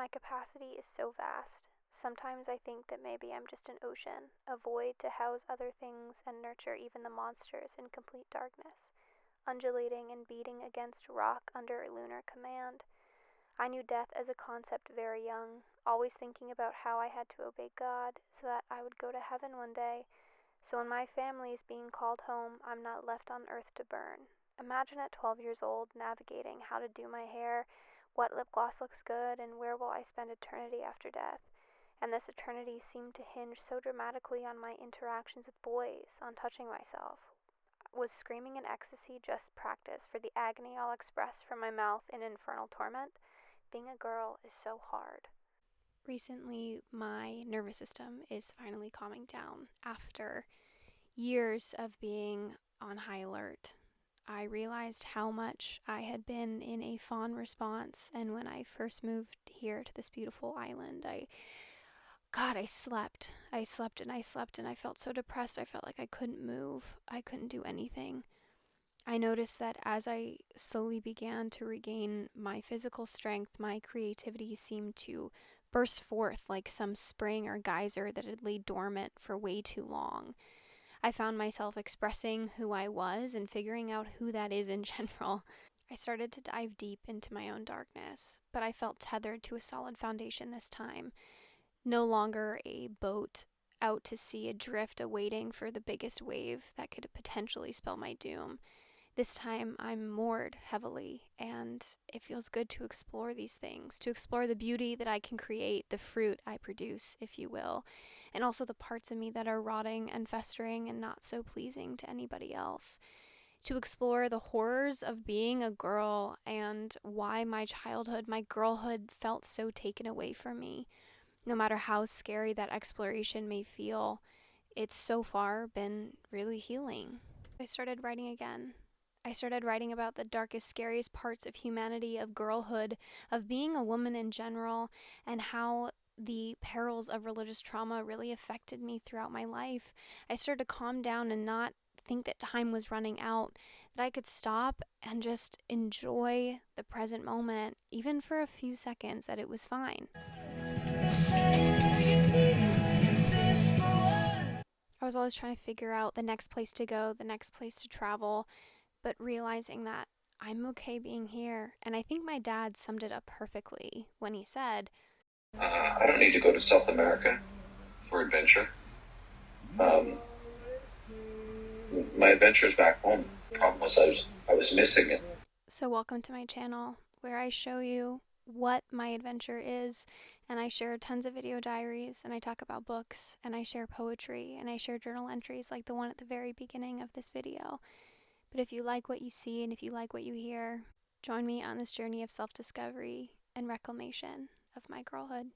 My capacity is so vast. Sometimes I think that maybe I'm just an ocean, a void to house other things and nurture even the monsters in complete darkness, undulating and beating against rock under lunar command. I knew death as a concept very young, always thinking about how I had to obey God so that I would go to heaven one day. So when my family is being called home, I'm not left on earth to burn. Imagine at 12 years old navigating how to do my hair, what lip gloss looks good, and where will I spend eternity after death. And this eternity seemed to hinge so dramatically on my interactions with boys, on touching myself. Was screaming in ecstasy just practice for the agony I'll express from my mouth in infernal torment? Being a girl is so hard. Recently, my nervous system is finally calming down after years of being on high alert. I realized how much I had been in a fawn response, and when I first moved here to this beautiful island, I slept. I slept and I slept, and I felt so depressed. I felt like I couldn't move. I couldn't do anything. I noticed that as I slowly began to regain my physical strength, my creativity seemed to burst forth like some spring or geyser that had laid dormant for way too long. I found myself expressing who I was and figuring out who that is in general. I started to dive deep into my own darkness, but I felt tethered to a solid foundation this time. No longer a boat out to sea adrift awaiting for the biggest wave that could potentially spell my doom. This time I'm moored heavily, and it feels good to explore these things, to explore the beauty that I can create, the fruit I produce, if you will, and also the parts of me that are rotting and festering and not so pleasing to anybody else. To explore the horrors of being a girl and why my childhood, my girlhood, felt so taken away from me. No matter how scary that exploration may feel, it's so far been really healing. I started writing again. I started writing about the darkest, scariest parts of humanity, of girlhood, of being a woman in general, and how the perils of religious trauma really affected me throughout my life. I started to calm down and not think that time was running out, that I could stop and just enjoy the present moment, even for a few seconds, that it was fine. I was always trying to figure out the next place to go, the next place to travel, but realizing that I'm okay being here. And I think my dad summed it up perfectly when he said, I don't need to go to South America for adventure. Um, my adventure is back home. The problem was I was missing it. So welcome to my channel, where I show you what my adventure is, and I share tons of video diaries, and I talk about books, and I share poetry, and I share journal entries like the one at the very beginning of this video. But if you like what you see and if you like what you hear, join me on this journey of self-discovery and reclamation of my girlhood.